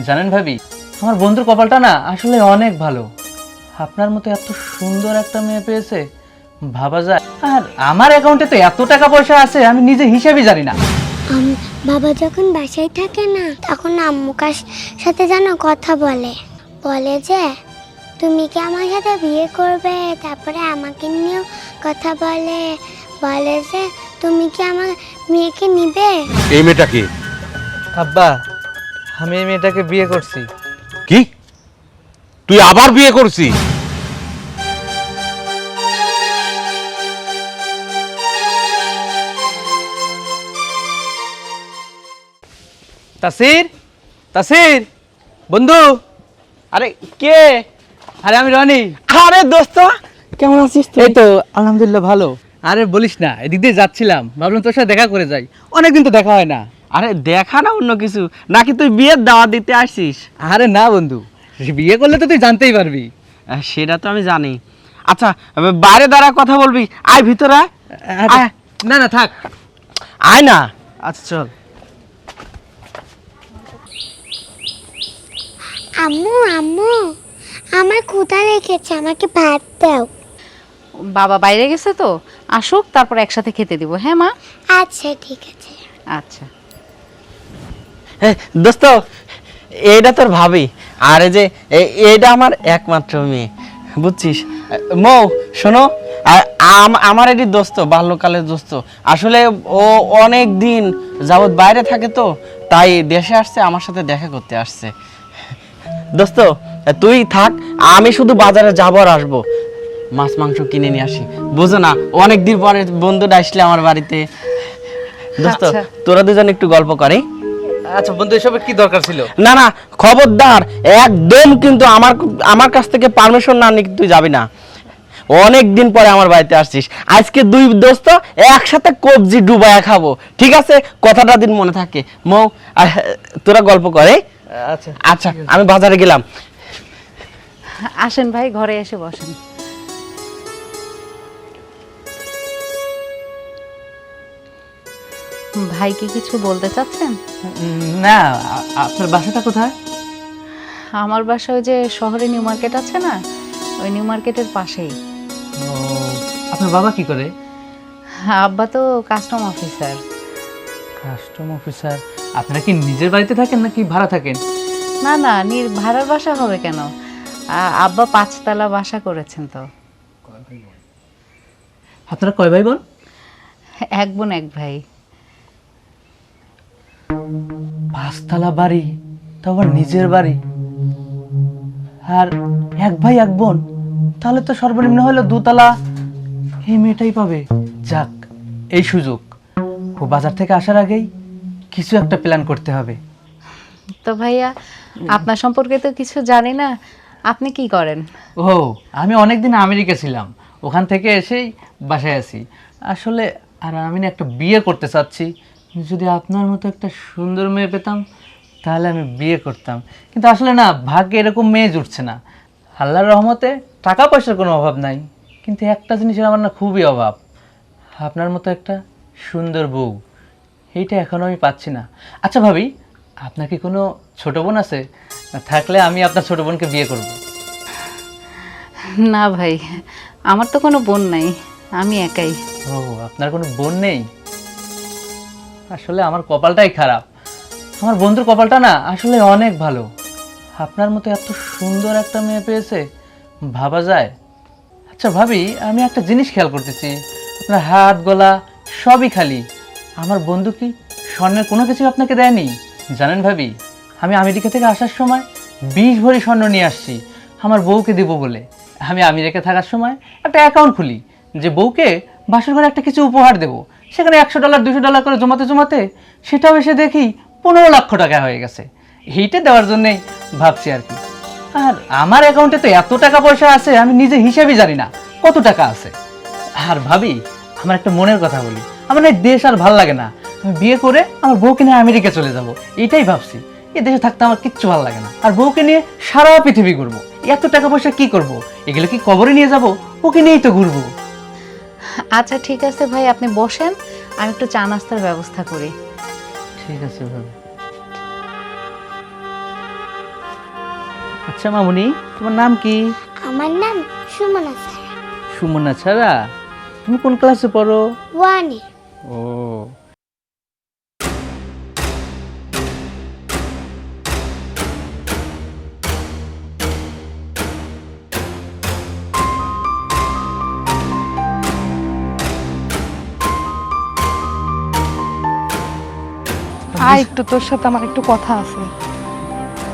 জানেন ভাবি, আমার বন্ধুর কপালটা না আসলে অনেক ভালো। আপনার মতো এত সুন্দর একটা মেয়ে পেয়েছে, ভাবা যায়। আর আমার অ্যাকাউন্টে তো এত টাকা পয়সা আছে আমি নিজে হিসাবই জানি না। বাবা যখন বাসায় থাকে না তখন আম্মু সাথে যেন কথা বলে, বলে যে তুমি কি আমার সাথে বিয়ে করবে, তারপরে আমাকে নিয়েও কথা বলে, বলে যে তুমি কি আমার মেয়েকে নিবে। এই মেয়েটা কি? আব্বা, আমি এই মেয়েটাকে বিয়ে করছি। কি তুই আবার বিয়ে করছিস? তাসির, তাসির বন্ধু। আরে কে? আরে আমি রনি। আরে দোস্ত, কেমন আছিস তুই? এই তো আলহামদুলিল্লাহ ভালো। আরে বলিস না, এদিক দিয়ে যাচ্ছিলাম, ভাবলাম তোর সাথে দেখা করে যাই, অনেকদিন তো দেখা হয় না। আরে দেখা না অন্য কিছু, নাকি তুই বিয়ের দাওয়াত দিতে আসছিস? আরে না বন্ধু, বিয়ে করলে তো তুই জানতেই পারবি। সেটা তো আমি জানি। আচ্ছা, বাইরে দাঁড়া কথা বলবি, আয় ভিতরে আয়। আচ্ছা, না না থাক। আয় না। আচ্ছা চল। আম্মু আম্মু, আমার ক্ষুধা লেগেছে, আমাকে ভাত দাও। বাবা বাইরে গেছে তো, আসুক তারপর একসাথে খেতে দিব। হ্যাঁ মা? আচ্ছা ঠিক আছে। আচ্ছা। দোস্ত, এইটা তোর ভাবি, আর এই যে এইটা আমার একমাত্র মেয়ে, বুঝছিস? মৌ শোনো, আমার এটি দোস্ত, বাল্যকালের দোস্ত। আসলে ও অনেক দিন যাবৎ বাইরে থাকে তো, তাই দেশে আসছে, আমার সাথে দেখা করতে আসছে। দোস্ত তুই থাক, আমি শুধু বাজারে যাবো আর আসবো, মাছ মাংস কিনে নিয়ে আসি। বুঝো না, অনেক দিন পরে বন্ধুটা আসলে আমার বাড়িতে। দোস্ত আচ্ছা। তোরা দুজন একটু গল্প করে। আচ্ছা বন্ধু, এসবের কি দরকার ছিল? না না, খবরদার, একদম কিন্তু আমার কাছ থেকে পারমিশন না নিয়ে তুই যাবি না। অনেক দিন পরে আমার বাড়িতে আসছিস, আজকে দুই দোস্ত একসাথে কবজি ডুবায়া খাবো, ঠিক আছে? কথাটা দিন মনে থাকে। মৌ, তোরা গল্প করে। আচ্ছা আচ্ছা আমি বাজারে গেলাম। আসেন ভাই, ঘরে এসে বসেন। ভাই কি কিছু বলতে চাচ্ছেন? না, আপনার বাসাটা কোথায়? আমার বাসা ওই যে শহরে নিউ মার্কেট আছে না, ওই নিউ মার্কেটের পাশেই। ও, আপনার বাবা কি করে? আব্বা তো কাস্টম অফিসার। Custom officer. আপনারা কি নিজের বাড়িতে থাকেন নাকি ভাড়া থাকেন? না না, ভাড়ার বাসা হবে কেন, আব্বা 5 তলা বাসা করেছেন তো। আপনারা কয় ভাই বোন? এক বোন এক ভাই। 5 তলা বাড়ি, তো আবার নিজের বাড়ি, আর এক ভাই এক বোন, তাহলে তো সর্বনিম্ন হলো 2 তলা এই মেয়েটাই পাবে। যাক, এই সুযোগ, ও বাজার থেকে আসার আগেই কিছু একটা প্ল্যান করতে হবে। তো ভাইয়া, আপনার সম্পর্কে তো কিছু জানি না, আপনি কি করেন? ও, আমি অনেকদিন আমেরিকা ছিলাম, ওখান থেকে এসেই বাসায় আছি আসলে। আর আমি না একটা বিয়ে করতে চাচ্ছি, যদি আপনার মতো একটা সুন্দর মেয়ে পেতাম তাহলে আমি বিয়ে করতাম, কিন্তু আসলে না, ভাগ্যে এরকম মেয়ে জুটছে না। আল্লাহর রহমতে টাকা পয়সার কোনো অভাব নাই, কিন্তু একটা জিনিসের আমার না খুবই অভাব, আপনার মতো একটা সুন্দর বউ, এইটা এখনও আমি পাচ্ছি না। আচ্ছা ভাবি, আপনার কি কোনো ছোট বোন আছে? থাকলে আমি আপনার ছোট বোনকে বিয়ে করব। না ভাই, আমার তো কোনো বোন নাই, আমি একাই। ও, আপনার কোনো বোন নেই? আসলে আমার কপালটাই খারাপ, আমার বন্ধুর কপালটা না আসলে অনেক ভালো। আপনার মতো এত সুন্দর একটা মেয়ে পেয়েছে, ভাবা যায়। আচ্ছা ভাবি, আমি একটা জিনিস খেয়াল করতেছি, আপনার হাত গলা সবই খালি। আমার বন্ধু কি স্বর্ণের কোনো কিছু আপনাকে দেয়নি? জানেন ভাবি, আমি আমেরিকা থেকে আসার সময় 20 ভরি স্বর্ণ নিয়ে আসছি আমার বউকে দেবো বলে। আমি আমেরিকা থাকার সময় একটা অ্যাকাউন্ট খুলি যে বউকে বাসর ঘরে একটা কিছু উপহার দেবো, সেখানে $100 $200 করে জমাতে জমাতে সেটাও এসে দেখি 15 লক্ষ টাকা হয়ে গেছে। এইটা দেওয়ার জন্যেই ভাবছি আর কি। আর আমার অ্যাকাউন্টে তো এত টাকা পয়সা আছে আমি নিজে হিসাবই জানি না কত টাকা আছে। আর ভাবি, আমার একটা মনের কথা বলি, আমার না দেশ আর ভাল লাগে না, আমি বিয়ে করে আমার বউকে নিয়ে আমেরিকা চলে যাব, এটাই ভাবছি। এই দেশে থাকতে আমার কিচ্ছু ভালো লাগে না, আর বউকে নিয়ে সারা পৃথিবী ঘুরবো। এত টাকা পয়সা কি করব? এগুলো কি কবরে নিয়ে যাব? ওকে নিয়েই তো ঘুরবো। আচ্ছা ঠিক আছে ভাই, আপনি বসেন, আমি একটু চা নাস্তার ব্যবস্থা করি। ঠিক আছে ভাবি। আচ্ছা মামুনি, তোমার নাম কি? আমার নাম সুমনা স্যার। সুমনা ছাড়া? তুমি কোন ক্লাসে পড়ো? ওয়ানে। ও, আয় একটু, তোর সাথে আমার একটু কথা আছে।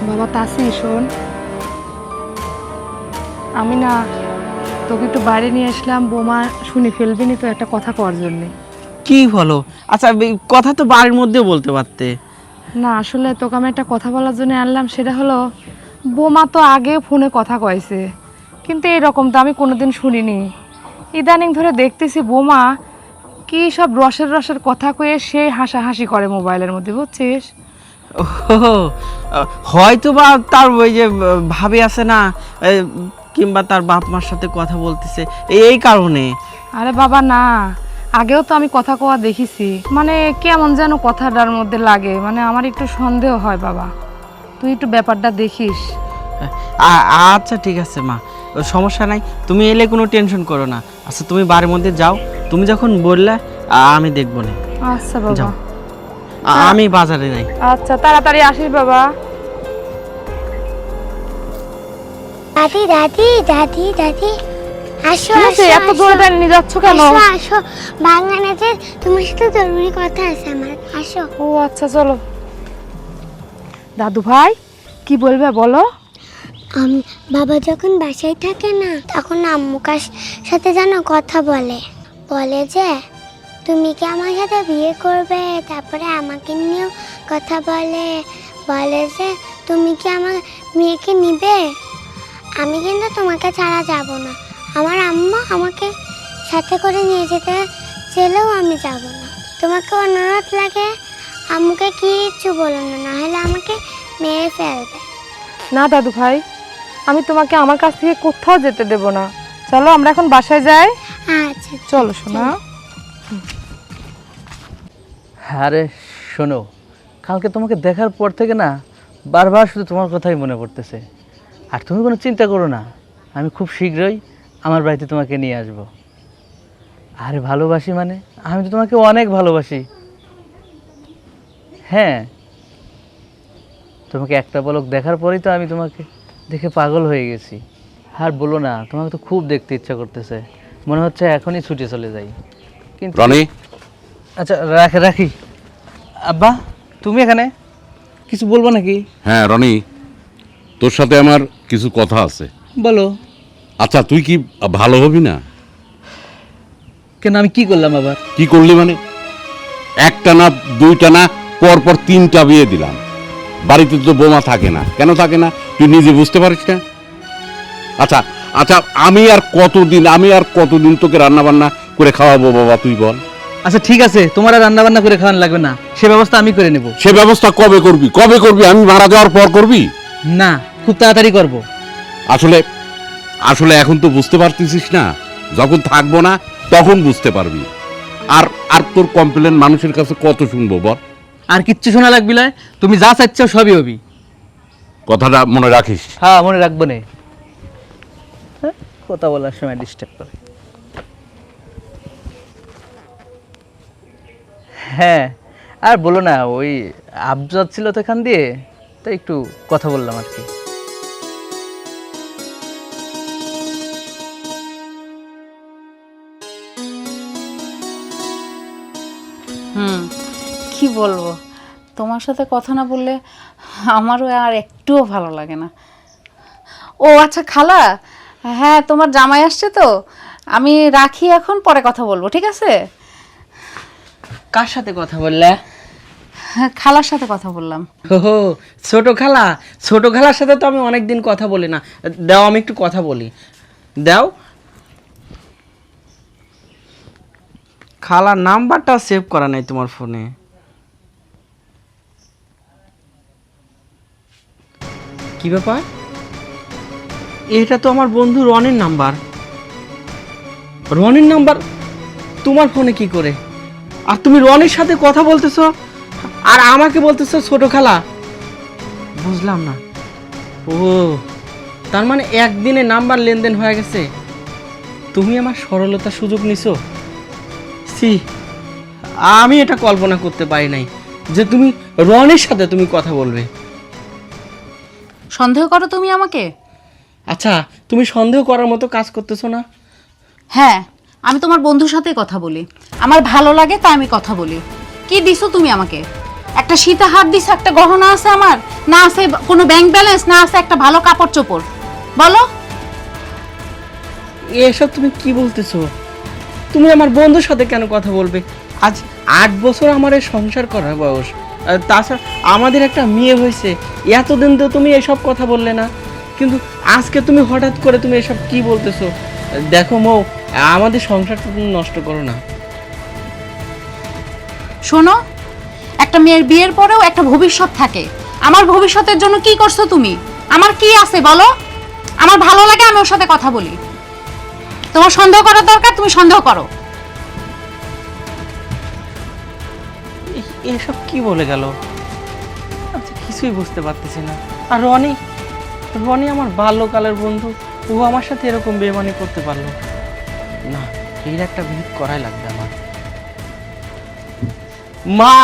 বাবা তাসি, শোন, আমি না তোকে একটু বাইরে নিয়ে আসলাম, বোমা শুনে ফেলবি নি তো একটা কথা কওয়ার জন্যে। কি বলো? আচ্ছা কথা তো বাড়ির মধ্যে বলতে পারতে। না আসলে তোকে আমি একটা কথা বলার জন্য আনলাম, সেটা হলো বোমা তো আগে ফোনে কথা কয়েছে, কিন্তু এরকম তো আমি কোনোদিন শুনিনি। ইদানিং ধরে দেখতেছি বোমা কি সব রসের রসের কথা কয়ে সে হাসাহাসি করে মোবাইলের মধ্যে, বুঝছিস? ও হয়তো বা তার ওই যে ভাবি আছে না, কিংবা তার বাপ মার সাথে কথা বলতেছে এই কারণে। আরে বাবা না, আগেও তো আমি কথা কওয়া দেখিছি, মানে কেমন যেন কথাটার মধ্যে লাগে, মানে আমার একটু সন্দেহ হয় বাবা, তুই একটু ব্যাপারটা দেখিস। আচ্ছা ঠিক আছে মা, সমস্যা নাই, তুমি এলে কোনো টেনশন করো না। আচ্ছা তুমি বাড়ির মধ্যে যাও, তুমি যখন বললে আমি দেখবো না। আচ্ছা বাবা, যাও, আমি বাজারে যাই। আচ্ছা তাড়াতাড়ি আসিস বাবা। দাদি দাদি দাদি দাদি, আসো ঠিক আসো আছে, এত জোরে টানে নিয়ে যাচ্ছ কেন? আসো আসো, বাগানে যে তোমার সাথে জরুরি কথা আছে আমার, আসো। ও আচ্ছা চলো। দাদু ভাই কি বলবে বলো? বাবা যখন বাসায় থাকে না, তখন আম্মু সাথে যেন কথা বলে, বলে যে তুমি কি আমার সাথে বিয়ে করবে, তারপরে আমাকে নিয়েও কথা বলে, বলে যে তুমি কি আমার মেয়েকে নিবে, আমি কিন্তু তোমাকে ছাড়া যাব না, আমার আম্মু আমাকে সাথে করে নিয়ে যেতে চাইলেও আমি যাব না, তোমাকে অনুরোধ লাগে আম্মুকে কিচ্ছু বলো না, নাহলে আমাকে মেরে ফেলবে। না দাদু ভাই, আমি তোমাকে আমার কাছ থেকে কোথাও যেতে দেব না, চলো আমরা এখন বাসায় যাই। আচ্ছা চলো শোনা। আরে শোনো, কালকে তোমাকে দেখার পর থেকে না বারবার শুধু তোমার কথাই মনে পড়তেছে। আর তুমি কোনো চিন্তা করো না, আমি খুব শীঘ্রই আমার বাড়িতে তোমাকে নিয়ে আসব। আরে ভালোবাসি মানে আমি তো তোমাকে অনেক ভালোবাসি। হ্যাঁ, তোমাকে একটা পলক দেখার পরেই তো আমি তোমাকে দেখে পাগল হয়ে গেছি। আর বলো না, তোমাকে তো খুব দেখতে ইচ্ছা করতেছে, মনে হচ্ছে এখনই ছুটে চলে যাই। কিন্তু রনি, আচ্ছা রাখি। আব্বা তুমি এখানে কিছু বলবো নাকি? হ্যাঁ রনি, তোর সাথে আমার কিছু কথা আছে। বলো। আচ্ছা তুই কি ভালো হবি না? কেন, আমি কি করলাম আবার? কি করলি মানে? একটা না দুইটা না, পর পর 3টা বিয়ে দিলাম। বাড়িতে তো বোমা থাকে না, কেন থাকে না তুই নিজে বুঝতে পারিস না? আচ্ছা আচ্ছা, আমি আর কতদিন তোকে রান্না বান্না করে খাওয়াবো বাবা, তুই বল। আচ্ছা ঠিক আছে, তোমার আর রান্না বান্না করে খাওয়ানো লাগবে না, সে ব্যবস্থা আমি করে নেব। সে ব্যবস্থা কবে করবি? আমি মারা যাওয়ার পর করবি? না, খুব তাড়াতাড়ি করব। আসলে এখন তো বুঝতে পারতেছিস না, যখন থাকবো না তখন বুঝতে পারবি। আর আর তোর কমপ্লেন মানুষের কাছে কত শুনবো বল? আর কিচ্ছু শোনা লাগবি না, তুমি যা চাচ্ছ সবই হবি। কথাটা মনে রাখিস। হ্যাঁ মনে রাখবো না। কথা বলার সময় ডিস্টার্ব করে। হ্যাঁ, আর বলো না, ওই আবজাদ ছিল তো এখান দিয়ে, তাই একটু কথা বললাম আর কি। কি বলবো, তোমার সাথে কথা না বললে আমারও আর একটুও ভালো লাগে না। ও আচ্ছা খালা, হ্যাঁ তোমার জামাই আসছে তো, আমি রাখি এখন, পরে কথা বলবো, ঠিক আছে? কার সাথে কথা বললে? খালার সাথে কথা বললাম। ও ছোট খালার সাথে তো আমি অনেকদিন কথা বলি না। দাও আমি একটু কথা বলি, দাও। খালার নাম্বারটা সেভ করা নাই তোমার ফোনে। কি ব্যাপার? এটা তো আমার বন্ধু রনির নাম্বার। রনির নাম্বার তোমার ফোনে কি করে? আর তুমি রনির সাথে কথা বলতেছো আর আমাকে বলতেছো ছোট খালা? বুঝলাম না। ও তার মানে একদিনে নাম্বার লেনদেন হয়ে গেছে। তুমি আমার সরলতার সুযোগ নিছো। সি, আমি এটা কল্পনা করতে পারি নাই যে তুমি রনির সাথে তুমি কথা বলবে। সন্দেহ করো তুমি আমাকে? আচ্ছা, তুমি সন্দেহ করার মতো কাজ করতেছো না? হ্যাঁ, আমি তোমার বন্ধুর সাথে কথা বলি, আমার ভালো লাগে তাই আমি কথা বলি। কি দিছো তুমি আমাকে? একটা সীতাহার দিছো, একটা গহনা আছে আমার, না আছে কোনো ব্যাংক ব্যালেন্স, না আছে একটা ভালো কাপড় চোপড়, বলো। এসব তুমি কি বলতেছো? তুমি আমার বন্ধুর সাথে কেন কথা বলবে? আজ 8 বছর আমার এই সংসার করার বয়স, আর তাছাড়া আমাদের একটা মেয়ে হয়েছে। এতদিন তো তুমি এসব কথা বললে না, কিন্তু আজকে তুমি হঠাৎ করে তুমি এসব কি বলতেছো? দেখো মৌ, আমাদের সংসারটা তুমি নষ্ট করো না। শোনো, একটা মেয়ের বিয়ের পরেও একটা ভবিষ্যৎ থাকে। আমার ভবিষ্যতের জন্য কি করছো তুমি? আমার কি আছে বলো? আমার ভালো লাগে, আমি ওর সাথে কথা বলি। তোমার সন্দেহ করার দরকার, তুমি সন্দেহ করো। এসব কি বলে গেল? আচ্ছা, কিছুই বুঝতে পারতেছি না। আর রনি, রনি আমার বাল্যকালের বন্ধু, ও আমার সাথে এরকম বেমানি করতে পারলো না। এর একটা ভিত করাই লাগবে আমার। মা,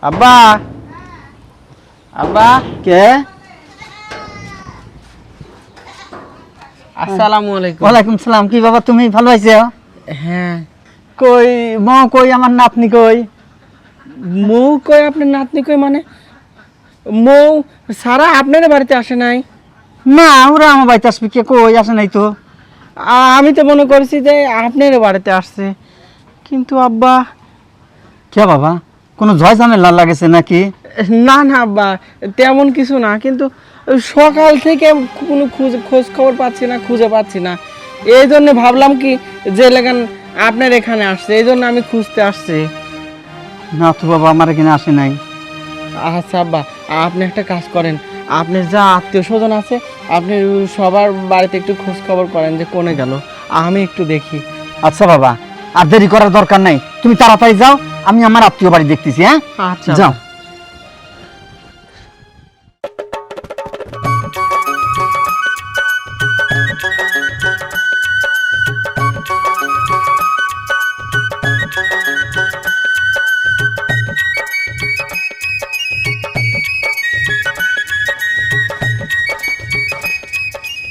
আব্বা, আব্বা। কে? আসসালামু আলাইকুম। ওয়ালাইকুম সালাম। কি বাবা, তুমি ভালো আছো? হ্যাঁ। কই কই আমার নাতনি কই? মৌ কই? আপনার নাতনি কই মানে? মৌ সারা আপনার বাড়িতে আসে নাই? না, ওরা আমার বাড়িতে আসবে, কে কই আসে নাই তো। আমি তো মনে করছি যে আপনার বাড়িতে আসছে, কিন্তু আব্বা। কে বাবা, কোনো ঝয় ঝামেলা লাগেছে নাকি? না না আব্বা, তেমন কিছু না, কিন্তু সকাল থেকে কোনো খোঁজ খবর পাচ্ছি না, খুঁজে পাচ্ছি না। এই জন্য ভাবলাম কি যে লেগান আপনার এখানে আসছে, এই জন্য আমি খুঁজতে আসছি। না তো বাবা, আমার এখানে আসে নাই। আচ্ছা আব্বা, আপনি একটা কাজ করেন, আপনার যা আত্মীয় স্বজন আছে আপনি সবার বাড়িতে একটু খোঁজ খবর করেন যে কোনে গেল, আমি একটু দেখি। আচ্ছা বাবা, আর দেরি করার দরকার নাই, তুমি তাড়াতাড়ি যাও, আমি আমার আত্মীয় বাড়ি দেখতেছি। হ্যাঁ, আচ্ছা যাও।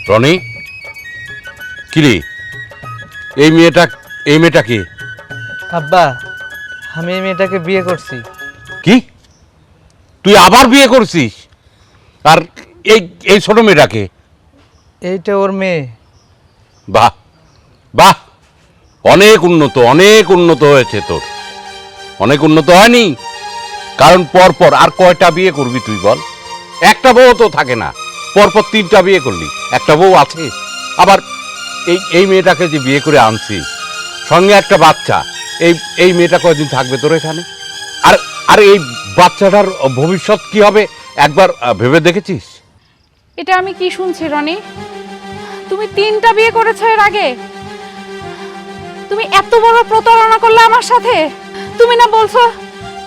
রনি, কিরে, এই মেয়েটা কি? আব্বা, আমি এই মেয়েটাকে বিয়ে করছি। কি, তুই আবার বিয়ে করছিস? আর এই এই ছোট মেয়েটাকে? এইটা ওর মেয়ে। বাহ বাহ, অনেক উন্নত হয়েছে তোর। অনেক উন্নত হয়নি? কারণ পরপর আর কয়টা বিয়ে করবি তুই বল? একটা বউ তো থাকে না, পরপর 3টা বিয়ে করলি, একটা বউ আছে। আবার এই মেয়েটাকে যে বিয়ে করে আনছি, সঙ্গে একটা বাচ্চা, এই মেয়েটা কয়দিন থাকবে তোর এখানে? আর আর এই বাচ্চাটার ভবিষ্যৎ কি হবে একবার ভেবে দেখেছিস? এটা আমি কি শুনছি রনি? তুমি 3টা বিয়ে করেছো এর আগে? তুমি এত বড় প্রতারণা করলে আমার সাথে? তুমি না বলছো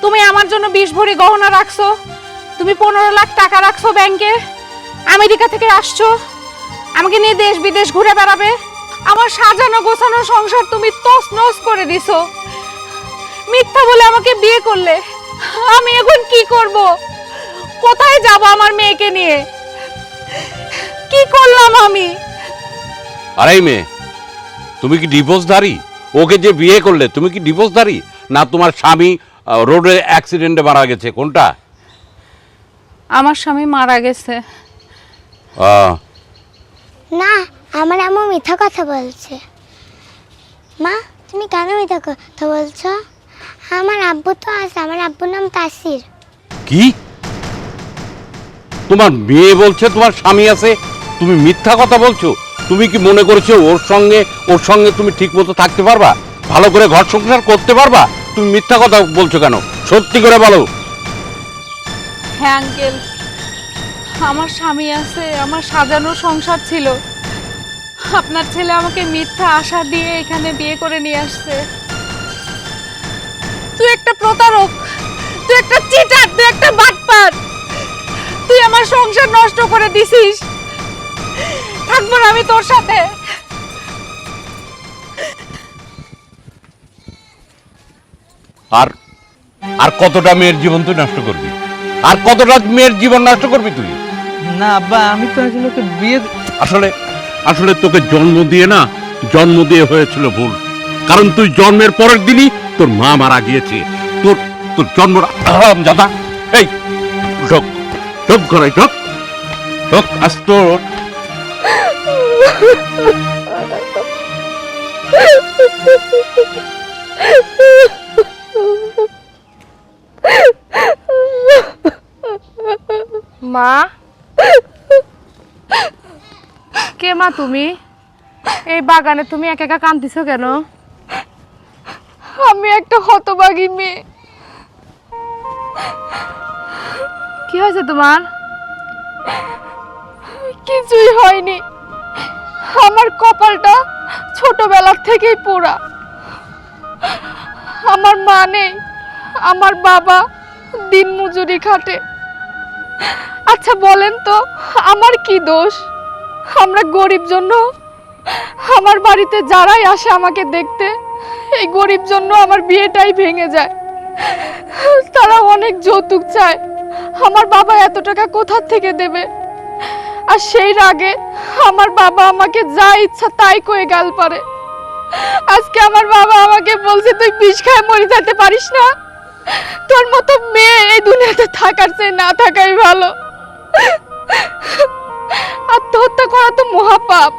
তুমি আমার জন্য 20 ভরি গহনা রাখছো, তুমি 15 লাখ টাকা রাখছো ব্যাংকে, আমেরিকা থেকে আসছো, আমাকে নিয়ে দেশ বিদেশ ঘুরে বেড়াবে। আমার সাজানো গোছানো সংসার তুমি তছনছ করে দিছো, মিথ্যা বলে আমাকে বিয়ে করলে। আমি এখন কি করব? কোথায় যাব আমার মেয়েকে নিয়ে? কি করলাম আমি? আরে মেয়ে, তুমি কি ডিভোর্সধারী? ওকে যে বিয়ে করলে তুমি কি ডিভোর্সধারী, না তোমার স্বামী রোডে অ্যাক্সিডেন্টে মারা গেছে, কোনটা? আমার স্বামী মারা গেছে। না, আমার আম্মু মিথ্যা কথা বলছে। মা, তুমি কেন মিথ্যা কথা বলছো? আমার আব্বু তো আছে, আমার আব্বুর নাম তাসির। কি, তোমার মেয়ে বলছে তোমার স্বামী আছে, তুমি মিথ্যা কথা বলছো? তুমি কি মনে করছো ওর সঙ্গে তুমি ঠিক মতো থাকতে পারবা, ভালো করে ঘর সংসার করতে পারবা? তুমি মিথ্যা কথা বলছো কেন? সত্যি করে বলো। হ্যাঁ আঙ্কেল, আমার স্বামী আছে, আমার সাজানো সংসার ছিল। আপনার ছেলে আমাকে মিথ্যা আশা দিয়ে এখানে বিয়ে করে নিয়ে আসছে। তুই একটা প্রতারক, তুই একটা চিটার, তুই একটা বাটপার। তুই আমার সংসার নষ্ট করে দিছিস। থাকবো না আমি তোর সাথে। আর আর কতটা মেয়ের জীবন তুই নষ্ট করবি? আর কতটা মেয়ের জীবন নষ্ট করবি তুই? না আব্বা, আমি তো আসলে ওকে বিয়ে আসলে আসলে তোকে জন্ম দিয়ে হয়েছিল ভুল। কারণ তুই জন্মের পরের দিনই তোর মা মারা গিয়েছে। তোর তোর জন্মটা দাদা, এই ঢোক ঢোক ঘরে ঢোক ঢোক আস্ত। মা, কে মা তুমি? এই বাগানে তুমি একা একা কাঁদতেছো কেন? আমি একটা হতভাগী মেয়ে। কি হয়েছে তোমার? কিছুই হয়নি, আমার কপালটা ছোটবেলার থেকেই পোড়া। আমার মা নেই, আমার বাবা দিন মজুরি খাটে। আচ্ছা বলেন তো, আমার কি দোষ? আমরা গরিব জন্য আমার বাড়িতে যারাই আসে আমাকে দেখতে, এই গরিব জন্য আমার বিয়েটাই ভেঙে যায়। তারা অনেক যৌতুক চায়। আমার বাবা এত টাকা কোথা থেকে দেবে? আর সেই রাগে আমার বাবা আমাকে যা ইচ্ছা তাই কয়ে গাল পারে। আজকে আমার বাবা আমাকে বলছে, তুই বিষ খায় মরে যেতে পারিস না? তোর মতো মেয়ে এই দুনিয়াতে থাকার চেয়ে না থাকাই ভালো। আত্মহত্যা করা তো মহাপাপ,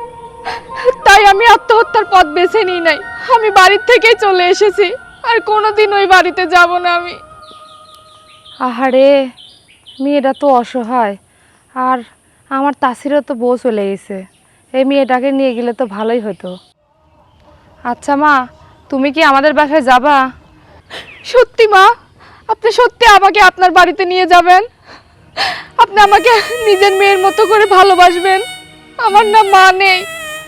তাই আমি আত্মহত্যার পথ বেছে নিই নাই। আমি বাড়ির থেকেই চলে এসেছি, আর কোনোদিন ওই বাড়িতে যাব না আমি। আহারে, মেয়েটা তো অসহায়। আর আমার তাসিরও তো বউ চলে গেছে। এই মেয়েটাকে নিয়ে গেলে তো ভালোই হতো। আচ্ছা মা, তুমি কি আমাদের বাসায় যাবা? সত্যি মা, আপনি সত্যি আমাকে আপনার বাড়িতে নিয়ে যাবেন? আপনি আমাকে নিজের মেয়ের মতো করে ভালোবাসবেন? আমার না মা নেই।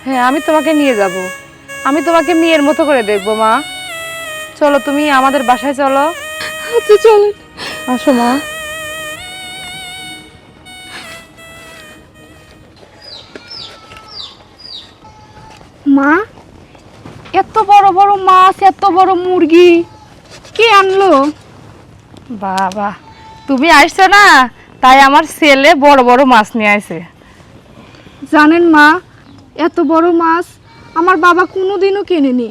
হ্যাঁ, আমি তোমাকে নিয়ে যাব। আমি তোমাকে মেয়ের মতো করে দেখবো মা। চলো, তুমি আমাদের বাসায় চলো। আচ্ছা চলেন। আসো মা। মা, এত বড় বড় মাছ, এত বড় মুরগি কে আনলো? বাবা, তুমি আসছো না, তাই আমার ছেলে বড় বড় মাছ নিয়ে আসে। জানেন মা, এত বড় মাছ আমার বাবা কোনোদিনও কেনেনি,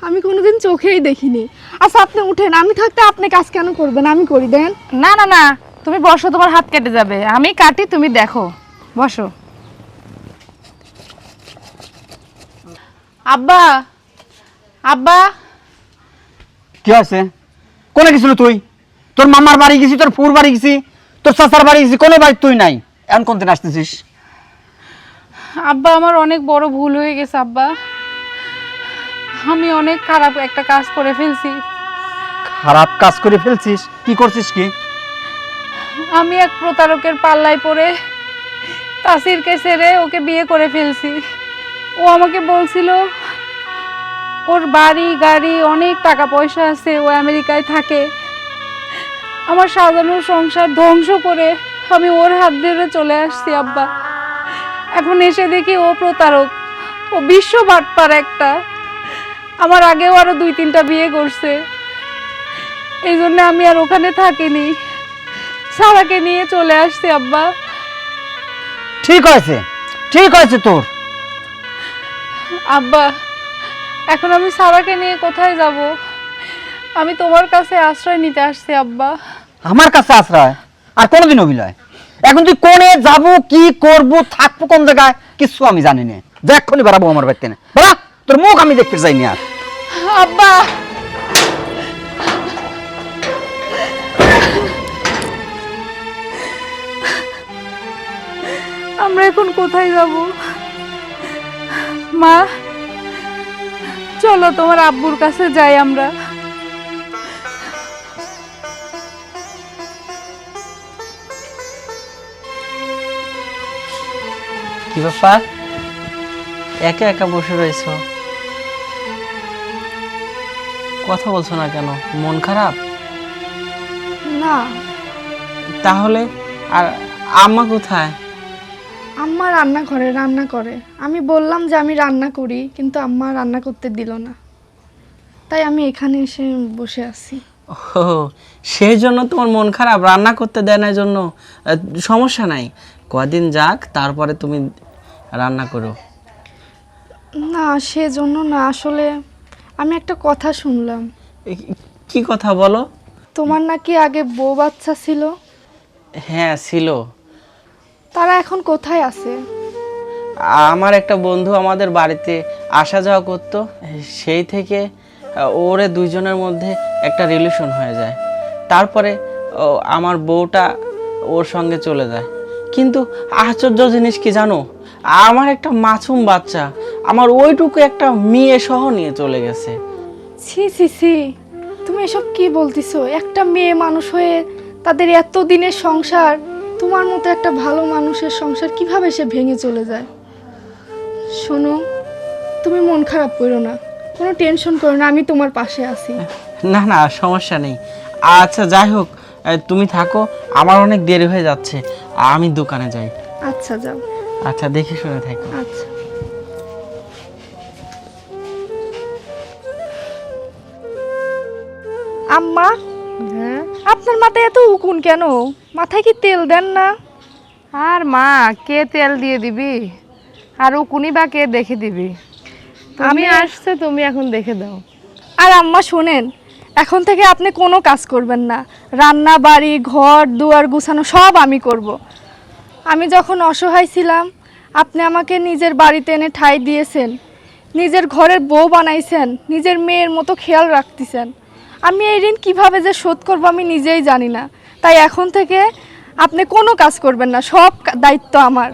আমি কোনোদিন চোখেই দেখিনি। আচ্ছা আপনি উঠেন, আমি থাকতে আপনি কাজ কেন করবেন? আমি করি দেন। না না না, তুমি বসো, তোমার হাত কেটে যাবে। আমি কাটি, তুমি দেখো। বসো। আব্বা, আব্বা, কি আছে? কোনে গেছিল তুই? তোর মামার বাড়ি গেছি, তোর ফুর বাড়ি গেছি, তোর চাচার বাড়ি গেছি, কোনো বাড়ি তুই নাই। এখন কোন দিন আসতেছিস? আব্বা আমার অনেক বড় ভুল হয়ে গেছে আব্বা। আমি অনেক খারাপ একটা কাজ করে ফেলছি। খারাপ কাজ করে ফেলছিস? কি করছিস কি? আমি এক প্রতারকের পাল্লায় পড়ে তাসিরকে ছেড়ে ওকে বিয়ে করে ফেলছি। ও আমাকে বলছিল ওর বাড়ি গাড়ি অনেক টাকা পয়সা আছে, ও আমেরিকায় থাকে। আমার সাজানো সংসার ধ্বংস করে আমি ওর হাত ধরে চলে আসছি আব্বা। এখন এসে দেখি ও প্রতারক, ও বিশ্ব বাটপার একটা। আমার আগেও আরো 2-3টা বিয়ে করছে। এই জন্য আমি আর ওখানে থাকিনি, সারাকে নিয়ে চলে আসছি আব্বা। ঠিক হয়েছে, ঠিক হয়েছে তোর। আব্বা, এখন আমি সারাকে নিয়ে কোথায় যাব? আমি তোমার কাছে আশ্রয় নিতে আসছি আব্বা। আমার কাছে আশ্রয়? আর কোনোদিন অভিনয়? এখন তুই কোনে যাবো, কি করব, থাকবো কোন জায়গায়, কিছু আমি জানি না। দেখনি বেড়াবো আমার বাড়িতে না, বেড়া, তোর মুখ আমি দেখতে চাইনি আর। আব্বা, আমরা এখন কোথায় যাব? মা, চলো তোমার আব্বুর কাছে যাই আমরা। কি ব্যাপার, একা একা বসে রয়েছো? কথা বলছো না কেন? মন খারাপ? না, তাহলে আর আম্মা কোথায়? আম্মা রান্নাঘরে রান্না করে। আমি বললাম যে আমি রান্না করি, কিন্তু আম্মা রান্না করতে দিল না, তাই আমি এখানে এসে বসে আছি। ও, সেই জন্য তোমার মন খারাপ? রান্না করতে দেয় না জন্য? সমস্যা নাই, কদিন যাক, তারপরে তুমি রান্না করো। না, সেজন্য না, আসলে আমি একটা কথা শুনলাম। কি কথা বলো? তোমার নাকি আগে বউ বাচ্চা ছিল, হ্যাঁ ছিল। তারা এখন কোথায় আছে? আমার একটা বন্ধু আমাদের বাড়িতে আসা যাওয়া করতো, সেই থেকে ওরে দুইজনের মধ্যে একটা রিলেশন হয়ে যায়। তারপরে আমার বউটা ওর সঙ্গে চলে যায়। কিন্তু আশ্চর্য জিনিস কি জানো, আমার একটা মাসুম বাচ্চা আমার ওইটুকু একটা মেয়ে সহ নিয়ে চলে গেছে। ছি ছি ছি, তুমি এসব কি বলতিছো? একটা মেয়ে মানুষ হয়ে তাদের এত দিনের সংসার, তোমার মতো একটা ভালো মানুষের সংসার কিভাবে সে ভেঙে চলে যায়? শোনো, তুমি মন খারাপ করো না, কোনো টেনশন করো না, আমি তোমার পাশে আছি। না না, সমস্যা নেই। আচ্ছা যাই হোক, তুমি থাকো, আমার অনেক দেরি হয়ে যাচ্ছে, আমি দোকানে যাই। আচ্ছা যাও। আচ্ছা, দেখে শুনে থাকো। আচ্ছা। আম্মা, হ্যাঁ আপনার মাথায় এত উকুন কেন? মাথায় কি তেল দেন না? আর মা, কে তেল দিয়ে দিবি, আর উকুনি বা কে দেখে দিবি? তুমি আসছে, তুমি এখন দেখে দাও। আর আম্মা শোনেন, এখন থেকে আপনি কোনো কাজ করবেন না, রান্না বাড়ি ঘর দুয়ার গুছানো সব আমি করব। আমি যখন অসহায় ছিলাম, আপনি আমাকে নিজের বাড়িতে এনে ঠাঁই দিয়েছেন, নিজের ঘরের বউ বানাইছেন, নিজের মেয়ের মতো খেয়াল রাখতেছেন। আমি এই ঋণ কীভাবে যে শোধ করবো আমি নিজেই জানি না, তাই এখন থেকে আপনি কোনো কাজ করবেন না, সব দায়িত্ব আমার।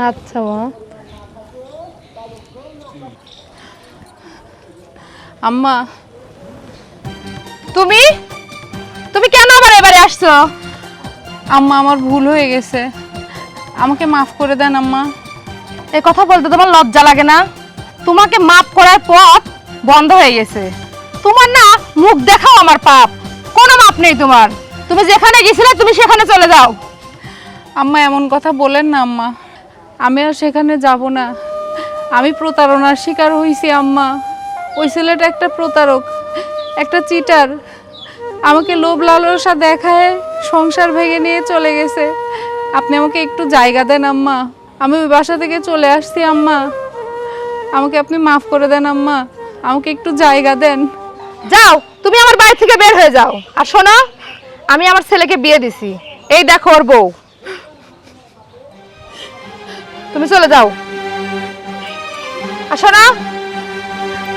আচ্ছা মা। আম্মা, তুমি তুমি কেন আবার এবারে আসছো? আম্মা আমার ভুল হয়ে গেছে, আমাকে মাফ করে দেন আম্মা। এ কথা বলতে তোমার লজ্জা লাগে না? তোমাকে মাফ করার পথ বন্ধ হয়ে গেছে। তোমার না মুখ দেখাও আমার পাপ, কোনো মাপ নেই তোমার। তুমি যেখানে গেছিলে তুমি সেখানে চলে যাও। আম্মা এমন কথা বলেন না আম্মা, আমি আর সেখানে যাব না। আমি প্রতারণার শিকার হয়েছি আম্মা। ওই ছেলেটা একটা প্রতারক, একটা চিটার, আমাকে লোভ লালসা দেখায় সংসার ভেঙে নিয়ে চলে গেছে। আপনি আমাকে একটু জায়গা দেন আম্মা, আমি ওই বাসা থেকে চলে আসছি আম্মা, আমাকে আপনি মাফ করে দেন আম্মা, আমাকে একটু জায়গা দেন। যাও, তুমি আমার বাড়ি থেকে বের হয়ে যাও। আর শোনো, আমি আমার ছেলেকে বিয়ে দিছি, এই দেখো ওর বউ। তুমি চলে যাও। আর শোনো,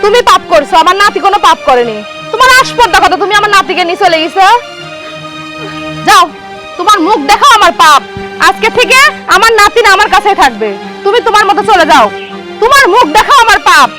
তুমি পাপ করছো, আমার নাতি কোনো পাপ করেনি। তোমার আসপর্দা কথা, তুমি আমার নাতিকে নিয়ে চলে গেছো। যাও, তোমার মুখ দেখাও আমার পাপ। আজকে থেকে আমার নাতি না আমার কাছেই থাকবে। তুমি তোমার মতো চলে যাও, তোমার মুখ দেখাও আমার পাপ।